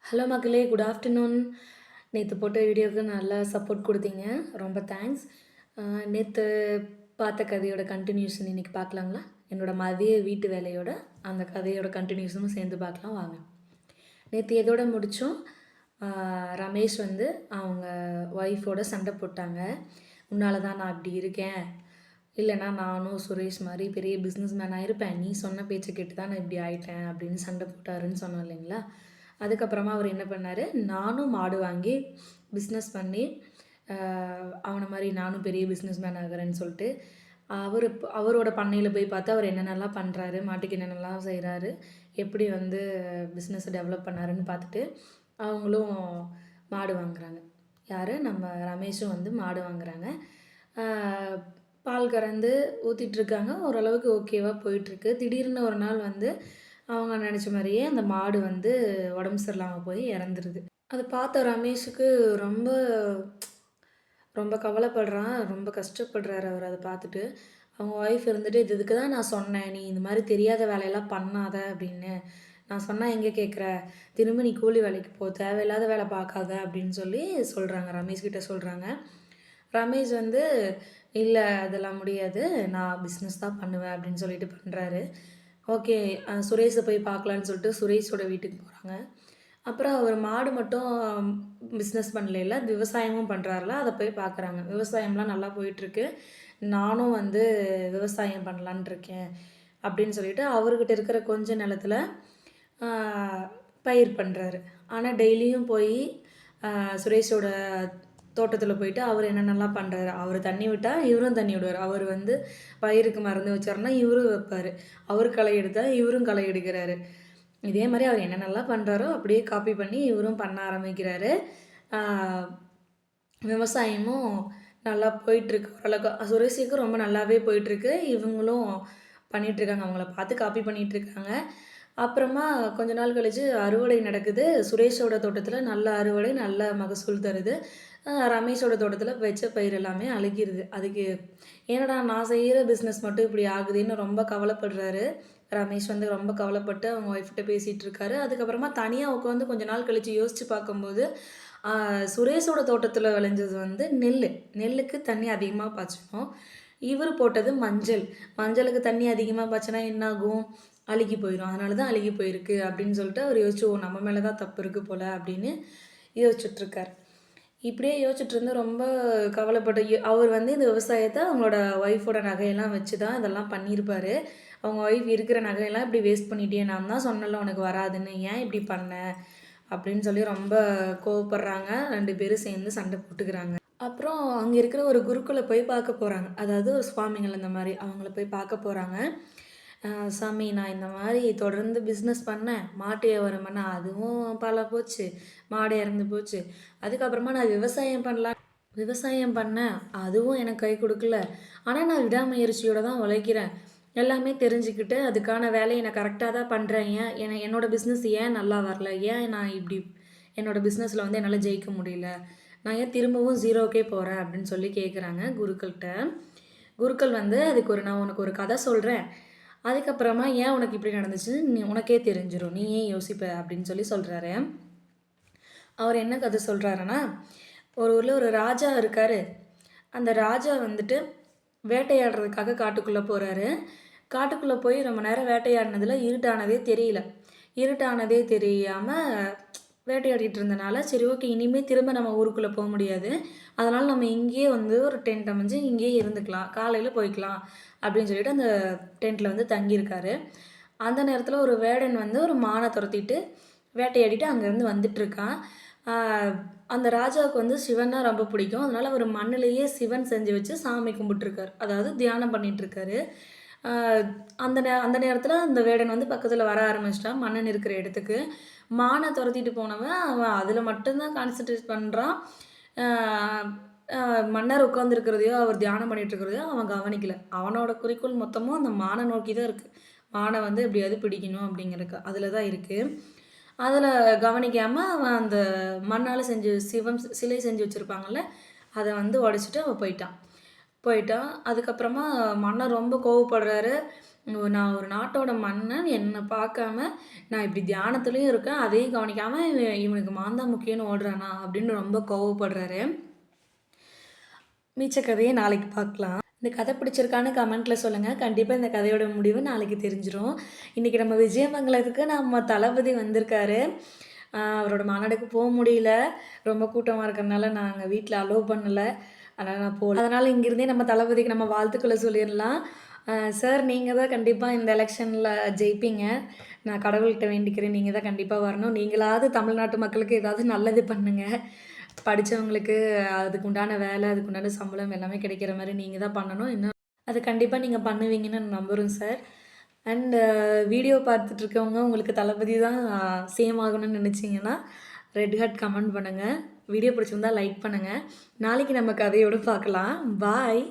Hello மக்களே, good afternoon. நேற்று போட்ட வீடியோவுக்கு நல்லா சப்போர்ட் கொடுத்தீங்க. ரொம்ப தேங்க்ஸ். நேற்று பார்த்த கதையோட கண்டினியூஷன் இன்றைக்கி பார்க்கலாங்களா? என்னோட மதிய வீட்டு வேலையோட அந்த கதையோட கண்டினியூஷனும் சேர்ந்து பார்க்கலாம் வாங்க. நேற்று எதோட முடித்தோம்? ரமேஷ் வந்து அவங்க ஒய்ஃபோட சண்டை போட்டாங்க. உன்னால தான் நான் இப்படி இருக்கேன், இல்லைனா நானும் சுரேஷ் மாதிரி பெரிய பிஸ்னஸ் மேனாக இருப்பேன், நீ சொன்ன பேச்சை கேட்டு தான் நான் இப்படி ஆயிட்டேன் அப்படின்னு சண்டை போட்டாருன்னு சொன்னோம் இல்லைங்களா? அதுக்கப்புறமா அவர் என்ன பண்ணார், நானும் மாடு வாங்கி பிஸ்னஸ் பண்ணி அவனை மாதிரி நானும் பெரிய பிஸ்னஸ் மேன் ஆகிறேன்னு சொல்லிட்டு அவரோட பண்ணையில் போய் பார்த்து அவர் என்னென்னலாம் பண்ணுறாரு, மாட்டுக்கு என்னென்னலாம் செய்கிறாரு, எப்படி வந்து பிஸ்னஸை டெவலப் பண்ணாருன்னு பார்த்துட்டு அவங்களும் மாடு வாங்குறாங்க. யார்? நம்ம ரமேஷும் வந்து மாடு வாங்குறாங்க. பால் கறந்து ஊற்றிட்டுருக்காங்க. ஓரளவுக்கு ஓகேவாக போயிட்டுருக்கு. திடீர்னு ஒரு நாள் வந்து அவங்க நினச்ச மாதிரியே அந்த மாடு வந்து உடம்பு சரியில்லாமல் போய் இறந்துருது. அதை பார்த்த ரமேஷுக்கு ரொம்ப ரொம்ப கவலைப்படுறான், ரொம்ப கஷ்டப்படுறாரு அவர் அதை பார்த்துட்டு. அவங்க ஒய்ஃப் இருந்துட்டு, இதுக்கு தான் நான் சொன்னேன், நீ இந்த மாதிரி தெரியாத வேலையெல்லாம் பண்ணாத அப்படின்னு. நான் சொன்னால் எங்கே கேட்குற, திரும்ப நீ கூலி வேலைக்கு போ, தேவையில்லாத வேலை பார்க்காத அப்படின்னு சொல்லி சொல்கிறாங்க, ரமேஷ்கிட்ட சொல்கிறாங்க. ரமேஷ் வந்து இல்லை அதெல்லாம் முடியாது, நான் பிஸ்னஸ் தான் பண்ணுவேன் அப்படின்னு சொல்லிட்டு பண்ணுறாரு. ஓகே, சுரேஷை போய் பார்க்கலான்னு சொல்லிட்டு சுரேஷோட வீட்டுக்கு போகிறாங்க. அப்புறம் அவர் மாடு மட்டும் பிஸ்னஸ் பண்ணல, விவசாயமும் பண்ணுறாருல, அதை போய் பார்க்குறாங்க. விவசாயம்லாம் நல்லா போயிட்டுருக்கு, நானும் வந்து விவசாயம் பண்ணலான் இருக்கேன் அப்படின்னு சொல்லிட்டு அவர்கிட்ட இருக்கிற கொஞ்ச நிலத்துல பயிர் பண்ணுறாரு. ஆனால் டெய்லியும் போய் சுரேஷோட தோட்டத்தில் போயிட்டு அவர் என்னென்னலாம் பண்ணுறாரு, அவர் தண்ணி விட்டால் இவரும் தண்ணி விடுவார், அவர் வந்து பயிருக்கு மருந்து வச்சாருன்னா இவரும் வைப்பார், அவர் களை எடுத்தால் இவரும் களை எடுக்கிறாரு. இதே மாதிரி அவர் என்னென்னலாம் பண்ணுறாரோ அப்படியே காப்பி பண்ணி இவரும் பண்ண ஆரம்பிக்கிறாரு. விவசாயமும் நல்லா போயிட்டுருக்கு ஓரளவுக்கு. சுரேஷுக்கு ரொம்ப நல்லாவே போயிட்டுருக்கு, இவங்களும் பண்ணிகிட்ருக்காங்க, அவங்கள பார்த்து காப்பி பண்ணிகிட்ருக்காங்க. அப்புறமா கொஞ்ச நாள் கழித்து அறுவடை நடக்குது. சுரேஷோட தோட்டத்தில் நல்ல அறுவடை, நல்ல மகசூல் தருது. ரமேஷோட தோட்டத்தில் வச்ச பயிர் எல்லாமே அழுகிருது. அதுக்கு ஏன்னடா நான் செய்கிற பிஸ்னஸ் மட்டும் இப்படி ஆகுதுன்னு ரொம்ப கவலைப்படுறாரு. ரமேஷ் வந்து ரொம்ப கவலைப்பட்டு அவங்க ஒய்ஃப்கிட்ட பேசிகிட்டு இருக்காரு. அதுக்கப்புறமா தனியாக உட்காந்து கொஞ்ச நாள் கழித்து யோசித்து பார்க்கும்போது சுரேஷோட தோட்டத்தில் விளைஞ்சது வந்து நெல்லுக்கு தண்ணி அதிகமாக பாய்ச்சணும். இவர் போட்டது மஞ்சளுக்கு தண்ணி அதிகமாக பாய்ச்சினா என்னாகும், அழுகி போயிடும். அதனால தான் அழுகி போயிருக்கு அப்படின்னு சொல்லிட்டு அவர் யோசிச்சு, நம்ம மேலே தான் தப்பு இருக்குது போல் அப்படின்னு யோசிச்சுட்ருக்கார். இப்படியே யோசிச்சுட்டு இருந்து ரொம்ப கவலைப்பட்டு அவர் வந்து இந்த விவசாயத்தை அவங்களோட ஒய்ஃபோட நகையெல்லாம் வச்சு தான் இதெல்லாம் பண்ணியிருப்பார். அவங்க ஒய்ஃப் இருக்கிற நகையெல்லாம் இப்படி வேஸ்ட் பண்ணிட்டே, நான் தான் சொன்னல உனக்கு வராதுன்னு, ஏன் இப்படி பண்ண அப்படின்னு சொல்லி ரொம்ப கோவப்படுறாங்க. 2 பேரும் சேர்ந்து சண்டை போட்டுக்கிறாங்க. அப்புறம் அங்கே இருக்கிற ஒரு குருக்களை போய் பார்க்க போகிறாங்க. அதாவது ஒரு சுவாமிகள் அந்த மாதிரி அவங்கள போய் பார்க்க போகிறாங்க. சாமி, நான் இந்த மாதிரி தொடர்ந்து பிஸ்னஸ் பண்ணேன், மாட்டு வியாபாரம் பண்ணேன், அதுவும் பல போச்சு, மாடு இறந்து போச்சு. அதுக்கப்புறமா நான் விவசாயம் பண்ணேன், அதுவும் எனக்கு கை கொடுக்கல. ஆனால் நான் விடாமுயற்சியோடு தான் உழைக்கிறேன், எல்லாமே தெரிஞ்சுக்கிட்டு அதுக்கான வேலையை நான் கரெக்டாக தான் பண்ணுறேன். என்னோடய பிஸ்னஸ் ஏன் நல்லா வரல, ஏன் நான் இப்படி என்னோடய பிஸ்னஸில் வந்து என்னால் ஜெயிக்க முடியல, நான் ஏன் திரும்பவும் ஜீரோக்கே போகிறேன் அப்படின்னு சொல்லி கேட்குறாங்க குருக்கள்கிட்ட. குருக்கள் வந்து அதுக்கு நான் உனக்கு ஒரு கதை சொல்கிறேன், அதுக்கப்புறமா ஏன் உனக்கு இப்படி நடந்துச்சுன்னு உனக்கே தெரிஞ்சிடும், நீ ஏன் யோசிப்ப அப்படின்னு சொல்லி சொல்கிறாரு. அவர் என்ன கதை சொல்கிறாருன்னா, ஒரு ஊரில் ஒரு ராஜா இருக்கார். அந்த ராஜா வந்துட்டு வேட்டையாடுறதுக்காக காட்டுக்குள்ளே போகிறாரு. காட்டுக்குள்ளே போய் ரொம்ப நேரம் வேட்டையாடினதில் இருட்டானதே தெரியாமல் வேட்டையாடிட்டு இருந்தனால, சரி ஓகே, இனிமேல் திரும்ப நம்ம ஊருக்குள்ளே போக முடியாது, அதனால் நம்ம இங்கேயே வந்து ஒரு டென்ட் அமைஞ்சு இங்கேயே இருந்துக்கலாம், காலையில் போய்க்கலாம் அப்படின்னு சொல்லிட்டு அந்த டென்ட்டில் வந்து தங்கியிருக்காரு. அந்த நேரத்தில் ஒரு வேடன் வந்து ஒரு மானை துரத்திட்டு வேட்டையாடிட்டு அங்கேருந்து வந்துட்டுருக்கான். அந்த ராஜாவுக்கு வந்து சிவன்னா ரொம்ப பிடிக்கும், அதனால் அவர் மண்ணிலேயே சிவன் செஞ்சு வச்சு சாமி கும்பிட்டுருக்காரு, அதாவது தியானம் பண்ணிகிட்ருக்காரு. அந்த நேரத்தில் அந்த வேடன் வந்து பக்கத்தில் வர ஆரம்பிச்சிட்டான் மன்னன் இருக்கிற இடத்துக்கு. மானை துரத்திட்டு போனவன் அவன் அதில் மட்டும்தான் கான்சன்ட்ரேட் பண்ணுறான். மன்னர் உட்காந்துருக்கிறதையோ அவர் தியானம் பண்ணிகிட்ருக்கிறதையோ அவன் கவனிக்கல. அவனோட குறிக்கோள் மொத்தமும் அந்த மானை நோக்கி தான் இருக்குது, மானை வந்து எப்படியாவது பிடிக்கணும் அப்படிங்கிறக்கு அதில் தான் இருக்குது. அதில் கவனிக்காமல் அவன் அந்த மண்ணால் செஞ்சு சிலை செஞ்சு வச்சுருப்பாங்கள்ல, அதை வந்து உடச்சிட்டு அவன் போயிட்டான். அதுக்கப்புறமா மன்னர் ரொம்ப கோவப்படுறாரு. நான் ஒரு நாட்டோட மன்னன் என்ன பார்க்காம, நான் இப்படி தியானத்திலயும் இருக்கேன். அதையும் கவனிக்காம இவனுக்கு மான் தான் முக்கியம்னு ஓடுறானா அப்படின்னு ரொம்ப கோவப்படுறாரு. மிச்ச கதைய நாளைக்கு பார்க்கலாம். இந்த கதை பிடிச்சிருக்கான்னு கமெண்ட்ல சொல்லுங்க. கண்டிப்பா இந்த கதையோட முடிவு நாளைக்கு தெரிஞ்சிரும். இன்னைக்கு நம்ம விஜயமங்கலத்துக்கு நம்ம தளபதி வந்திருக்காரு. அவரோட மாநாடுக்கு முடியல. ரொம்ப கூட்டமா இருக்கிறனால நாங்க வீட்ல அலோவ் பண்ணல. அதனால நான் போல. அதனால இங்கிருந்தே நம்ம தளபதிக்கு நம்ம வாழ்த்துக்கள சொல்லிர்லாம். சார் நீங்க தான் கண்டிப்பா இந்த எலக்ஷன்ல ஜெயிப்பீங்க. நான் கடவுள்கிட்ட வேண்டிக்கிறேன். நீங்க தான் கண்டிப்பா வரணும். நீங்களாவது தமிழ்நாட்டு மக்களுக்கு ஏதாவது நல்லது பண்ணுங்க. படிச்சவங்களுக்கு அதுக்கு உண்டான வேலை, அதுக்கு உண்டான சம்பளம் எல்லாமே கிடைக்கிற மாரி நீங்க தான் பண்ணணும். இன்னும் அது கண்டிப்பா நீங்க பண்ணுவீங்கன்னு நான் நம்புறேன் சார். அண்ட் வீடியோ பார்த்துட்டு இருக்கவங்க உங்களுக்கு தளபதி தான் சேம் ஆகணும்னு நினச்சிங்கன்னா, ரெட் ஹார்ட் கமெண்ட் பண்ணுங்க. வீடியோ பிடிச்சிருந்தா லைக் பண்ணுங்க. நாளைக்கு நம்ம கதையோட பார்க்கலாம். பாய்.